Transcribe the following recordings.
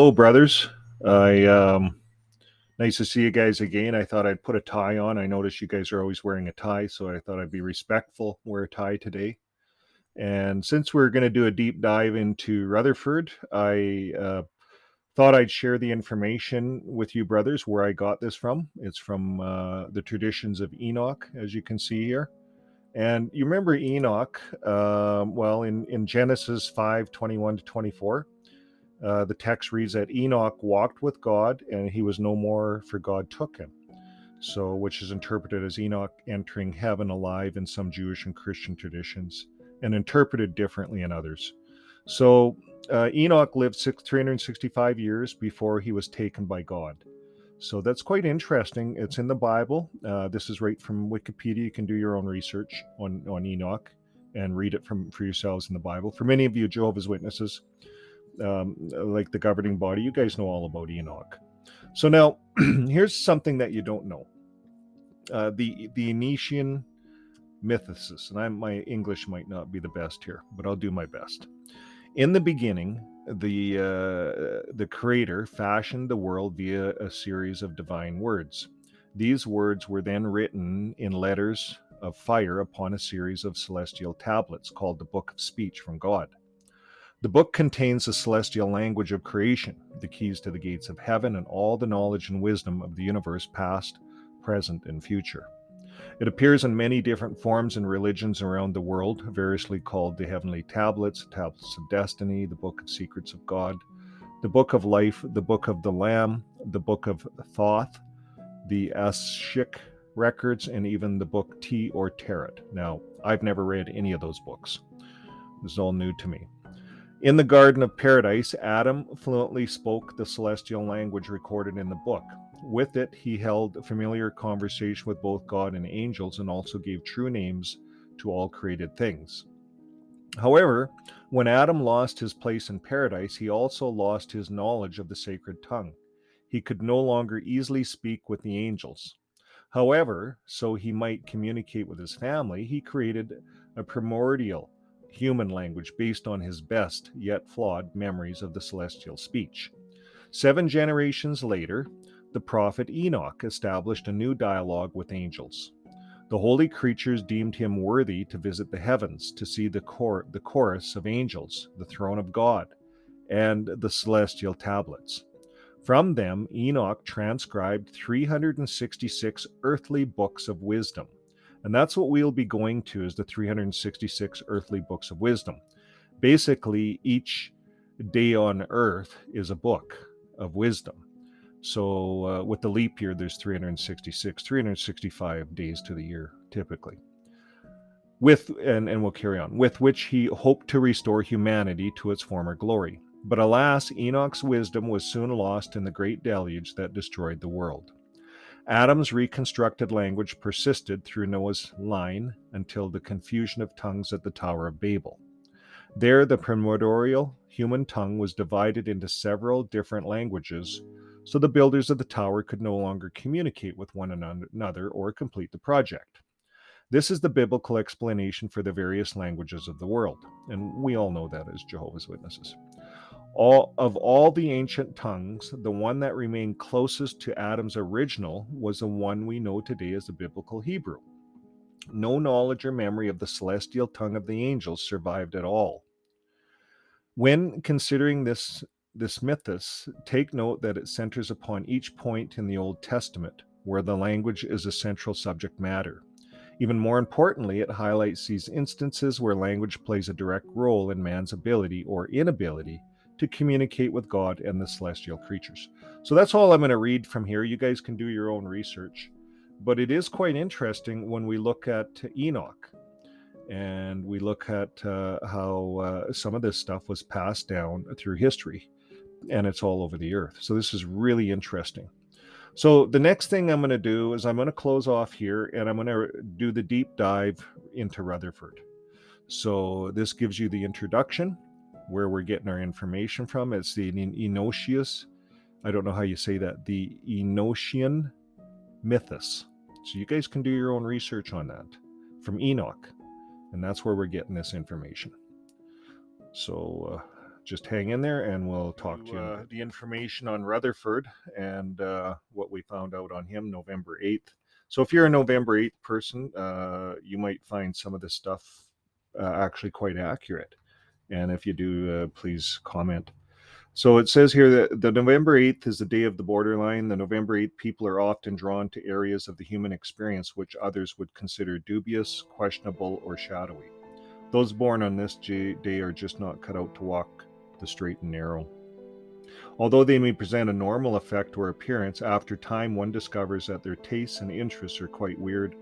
Hello, brothers. I Nice to see you guys again. I thought I'd put a tie on. I noticed you guys are always wearing a tie, so I thought I'd be respectful, wear a tie today. And since we're going to do a deep dive into Rutherford, I thought I'd share the information with you, brothers, where I got this from. It's from the traditions of Enoch, as you can see here. And you remember Enoch? Well, in Genesis 5:21 to 24. The text reads that Enoch walked with God and he was no more, for God took him. So, which is interpreted as Enoch entering heaven alive in some Jewish and Christian traditions, and interpreted differently in others. So, Enoch lived 365 years before he was taken by God. So that's quite interesting. It's in the Bible. This is right from Wikipedia. You can do your own research on Enoch and read it for yourselves in the Bible. For many of you Jehovah's Witnesses, like the governing body, you guys know all about Enoch. So now, here's something that you don't know. The Enochian mythos, and my English might not be the best here, but I'll do my best. In the beginning, the Creator fashioned the world via a series of divine words. These words were then written in letters of fire upon a series of celestial tablets called the Book of Speech from God. The book contains the celestial language of creation, the keys to the gates of heaven, and all the knowledge and wisdom of the universe, past, present, and future. It appears in many different forms in religions around the world, variously called the Heavenly Tablets, the Tablets of Destiny, the Book of Secrets of God, the Book of Life, the Book of the Lamb, the Book of Thoth, the Akashic Records, and even the Book T or Tarot. Now, I've never read any of those books. This is all new to me. In the Garden of Paradise, Adam fluently spoke the celestial language recorded in the book. With it, he held familiar conversation with both God and angels and also gave true names to all created things. However, when Adam lost his place in paradise, he also lost his knowledge of the sacred tongue. He could no longer easily speak with the angels. However, so he might communicate with his family, he created a primordial human language based on his best, yet flawed, memories of the celestial speech. 7 generations later, the prophet Enoch established a new dialogue with angels. The holy creatures deemed him worthy to visit the heavens, to see the chorus of angels, the throne of God, and the celestial tablets. From them, Enoch transcribed 366 earthly books of wisdom. And that's what we'll be going to, is the 366 earthly books of wisdom. Basically, each day on earth is a book of wisdom. So with the leap year, there's 365 days to the year, typically. And we'll carry on, with which he hoped to restore humanity to its former glory. But alas, Enoch's wisdom was soon lost in the great deluge that destroyed the world. Adam's reconstructed language persisted through Noah's line until the confusion of tongues at the Tower of Babel. There, the primordial human tongue was divided into several different languages, so the builders of the tower could no longer communicate with one another or complete the project. This is the biblical explanation for the various languages of the world, and we all know that as Jehovah's Witnesses. All the ancient tongues, the one that remained closest to Adam's original was the one we know today as the biblical Hebrew. No knowledge or memory of the celestial tongue of the angels survived at all. When considering this mythos, take note that it centers upon each point in the Old Testament, where the language is a central subject matter. Even more importantly, it highlights these instances where language plays a direct role in man's ability or inability to communicate with God and the celestial creatures. So that's all I'm going to read from here. You guys can do your own research. But it is quite interesting when we look at Enoch and we look at how some of this stuff was passed down through history, and it's all over the earth. So this is really interesting. So the next thing I'm going to do is I'm going to close off here and I'm going to do the deep dive into Rutherford. So this gives you the introduction, where we're getting our information from. It's the Enochius, I don't know how you say that, the Enochian mythos. So you guys can do your own research on that from Enoch, and that's where we're getting this information. So just hang in there and we'll talk to you. The information on Rutherford and what we found out on him November 8th. So if you're a November 8th person, you might find some of this stuff actually quite accurate. And if you do, please comment. So it says here that the November 8th is the day of the borderline. The November 8th people are often drawn to areas of the human experience which others would consider dubious, questionable, or shadowy. Those born on this day are just not cut out to walk the straight and narrow. Although they may present a normal effect or appearance, after time one discovers that their tastes and interests are quite weird,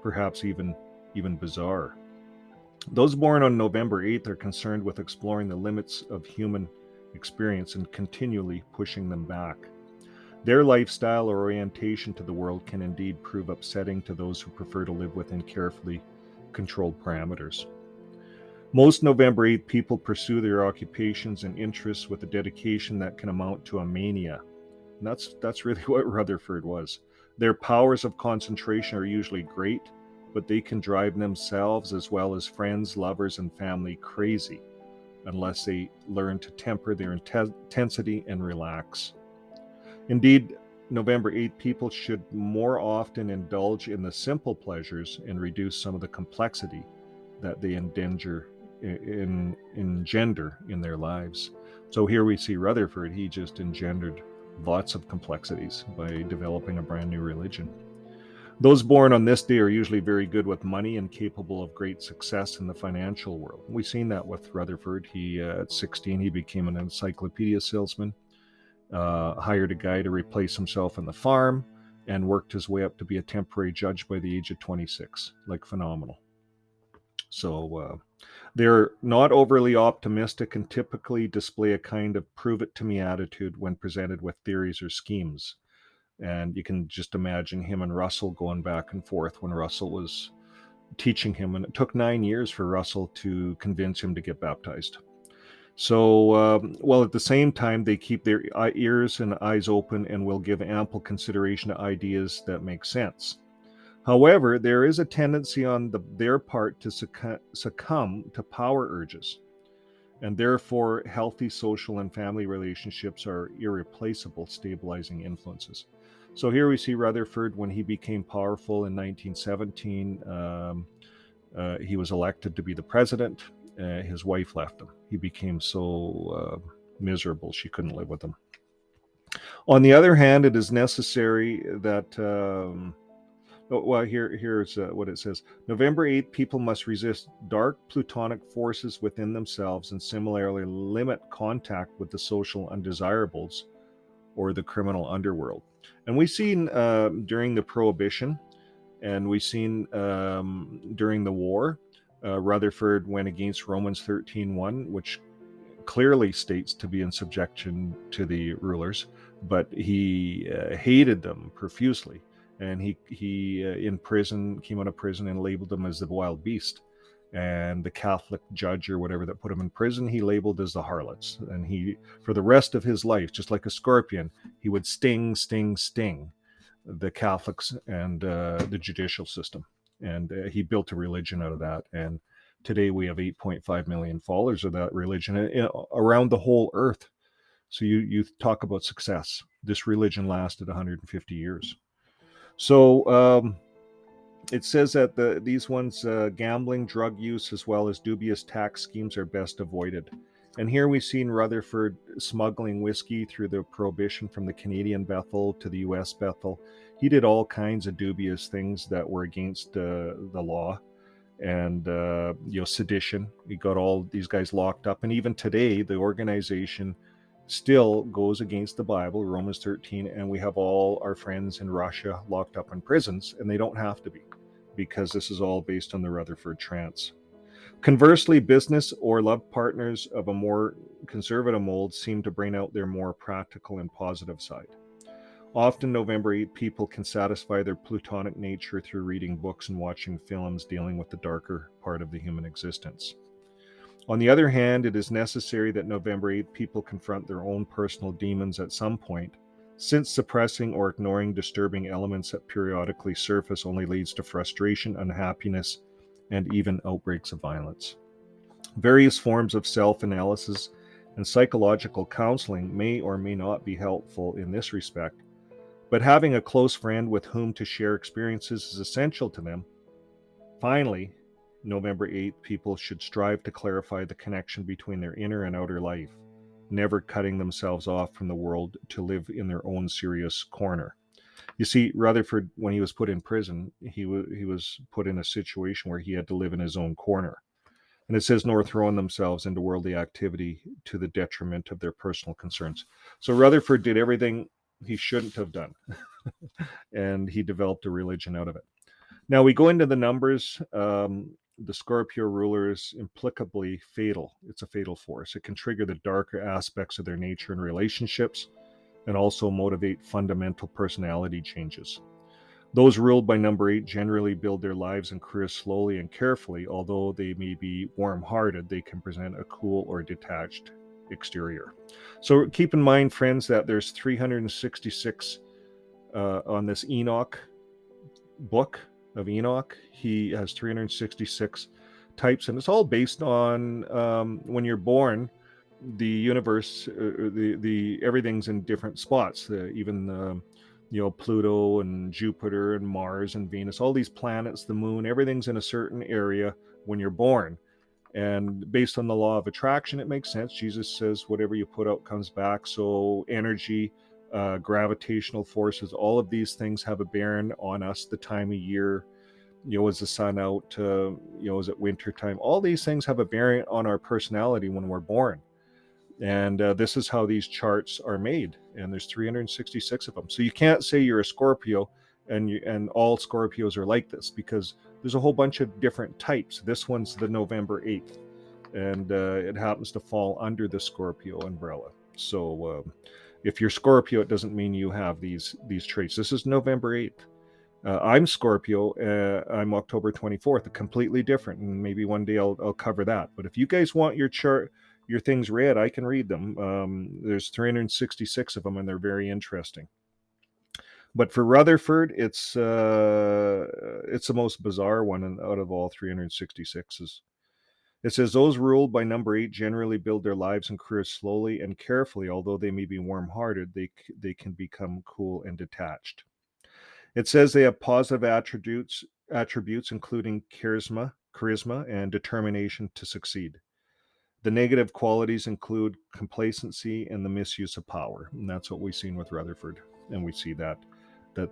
perhaps even bizarre. Those born on November 8th are concerned with exploring the limits of human experience and continually pushing them back. Their lifestyle or orientation to the world can indeed prove upsetting to those who prefer to live within carefully controlled parameters. Most November 8th people pursue their occupations and interests with a dedication that can amount to a mania. And that's really what Rutherford was. Their powers of concentration are usually great, but they can drive themselves as well as friends, lovers, and family crazy unless they learn to temper their intensity and relax. Indeed, November 8th people should more often indulge in the simple pleasures and reduce some of the complexity that they engender in their lives. So here we see Rutherford, he just engendered lots of complexities by developing a brand new religion. Those born on this day are usually very good with money and capable of great success in the financial world. We've seen that with Rutherford. At 16, he became an encyclopedia salesman, hired a guy to replace himself on the farm, and worked his way up to be a temporary judge by the age of 26. Like, phenomenal. So they're not overly optimistic and typically display a kind of prove it to me attitude when presented with theories or schemes. And you can just imagine him and Russell going back and forth when Russell was teaching him. And it took 9 years for Russell to convince him to get baptized. So, while at the same time, they keep their ears and eyes open and will give ample consideration to ideas that make sense. However, there is a tendency on their part to succumb to power urges. And therefore, healthy social and family relationships are irreplaceable stabilizing influences. So here we see Rutherford when he became powerful in 1917. He was elected to be the president. His wife left him. He became so miserable she couldn't live with him. On the other hand, it is necessary that here's what it says. November 8th, people must resist dark plutonic forces within themselves and similarly limit contact with the social undesirables or the criminal underworld. And we've seen during the Prohibition, and we've seen during the war, Rutherford went against Romans 13:1, which clearly states to be in subjection to the rulers, but he hated them profusely. And he in prison, came out of prison and labeled them as the wild beast. And the Catholic judge or whatever that put him in prison, he labeled as the harlots. And he, for the rest of his life, just like a scorpion, he would sting the Catholics and the judicial system. And he built a religion out of that. And today we have 8.5 million followers of that religion around the whole earth. So you talk about success. This religion lasted 150 years. So it says that these ones, gambling, drug use, as well as dubious tax schemes are best avoided. And here we've seen Rutherford smuggling whiskey through the Prohibition from the Canadian Bethel to the U.S. Bethel. He did all kinds of dubious things that were against the law. And sedition. He got all these guys locked up. And even today, the organization still goes against the Bible, Romans 13, and we have all our friends in Russia locked up in prisons, and they don't have to be, because this is all based on the Rutherford trance. Conversely, business or love partners of a more conservative mold seem to bring out their more practical and positive side. Often November 8 people can satisfy their plutonic nature through reading books and watching films dealing with the darker part of the human existence. On the other hand, it is necessary that November 8 people confront their own personal demons at some point, since suppressing or ignoring disturbing elements that periodically surface only leads to frustration, unhappiness, and even outbreaks of violence. Various forms of self-analysis and psychological counseling may or may not be helpful in this respect. But having a close friend with whom to share experiences is essential to them. Finally, November 8th, people should strive to clarify the connection between their inner and outer life, never cutting themselves off from the world to live in their own serious corner. You see, Rutherford, when he was put in prison, he was put in a situation where he had to live in his own corner. And it says, nor throwing themselves into worldly activity to the detriment of their personal concerns. So Rutherford did everything he shouldn't have done, and he developed a religion out of it. Now we go into the numbers. The Scorpio ruler is implicably fatal. It's a fatal force. It can trigger the darker aspects of their nature and relationships, and also motivate fundamental personality changes. Those ruled by number 8 generally build their lives and careers slowly and carefully. Although they may be warm hearted, they can present a cool or detached exterior. So keep in mind, friends, that there's 366 on this Enoch book of Enoch. He has 366 types, and it's all based on when you're born. The universe, the everything's in different spots. Even Pluto and Jupiter and Mars and Venus, all these planets, the moon, everything's in a certain area when you're born. And based on the law of attraction, it makes sense. Jesus says, whatever you put out comes back. So energy, gravitational forces, all of these things have a bearing on us. The time of year, is the sun out? Is it winter time? All these things have a bearing on our personality when we're born. And this is how these charts are made. And there's 366 of them. So you can't say you're a Scorpio and all Scorpios are like this, because there's a whole bunch of different types. This one's the November 8th, and it happens to fall under the Scorpio umbrella. So if you're Scorpio, it doesn't mean you have these traits. This is November 8th. I'm Scorpio. I'm October 24th, completely different. And maybe one day I'll cover that. But if you guys want your chart, your things read, I can read them. There's 366 of them, and they're very interesting. But for Rutherford, it's the most bizarre one out of all 366s. It says those ruled by number 8 generally build their lives and careers slowly and carefully. Although they may be warm-hearted, they can become cool and detached. It says they have positive attributes including charisma, and determination to succeed. The negative qualities include complacency and the misuse of power, and that's what we've seen with Rutherford. And we see that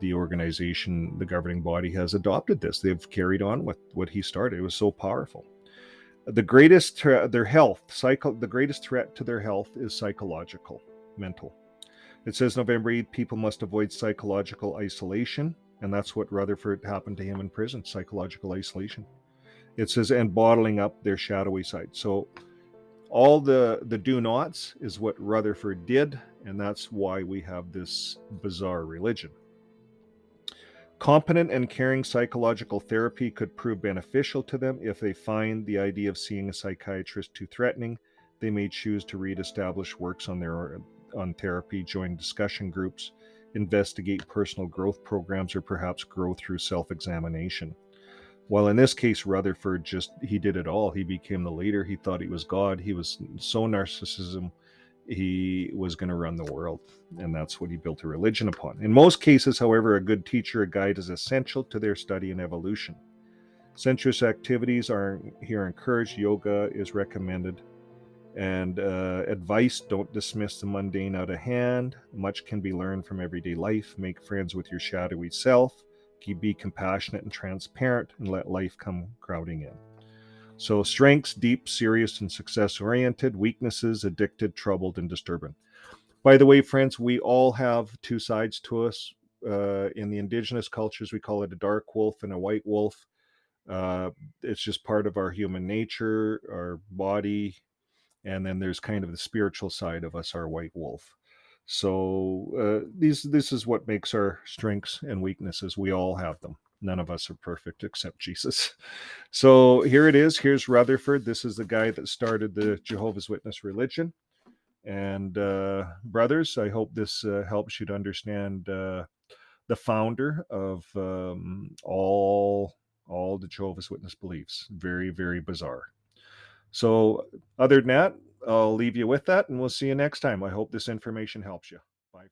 the organization, the governing body, has adopted this. They've carried on with what he started. It was so powerful. The greatest their health, the greatest threat to their health is psychological, mental. It says November 8th, people must avoid psychological isolation, and that's what Rutherford happened to him in prison, psychological isolation. It says, and bottling up their shadowy side. So all the do nots is what Rutherford did, and that's why we have this bizarre religion. Competent and caring psychological therapy could prove beneficial to them. If they find the idea of seeing a psychiatrist too threatening, they may choose to read established works on therapy, join discussion groups, investigate personal growth programs, or perhaps grow through self-examination. Well, in this case, Rutherford he did it all. He became the leader. He thought he was God. He was so narcissism. He was going to run the world, and that's what he built a religion upon. In most cases, however, a good teacher, a guide, is essential to their study and evolution. Sensuous activities are here encouraged. Yoga is recommended. And advice: don't dismiss the mundane out of hand. Much can be learned from everyday life. Make friends with your shadowy self. Be compassionate and transparent, and let life come crowding in. So strengths: deep, serious, and success-oriented. Weaknesses: addicted, troubled, and disturbing. By the way, friends, we all have two sides to us. In the indigenous cultures, we call it a dark wolf and a white wolf. It's just part of our human nature, our body. And then there's kind of the spiritual side of us, our white wolf. So this is what makes our strengths and weaknesses. We all have them. None of us are perfect except Jesus. So here it is. Here's Rutherford. This is the guy that started the Jehovah's Witness religion. And brothers, I hope this helps you to understand the founder of all the Jehovah's Witness beliefs. Very, very bizarre. So other than that, I'll leave you with that, and we'll see you next time. I hope this information helps you. Bye.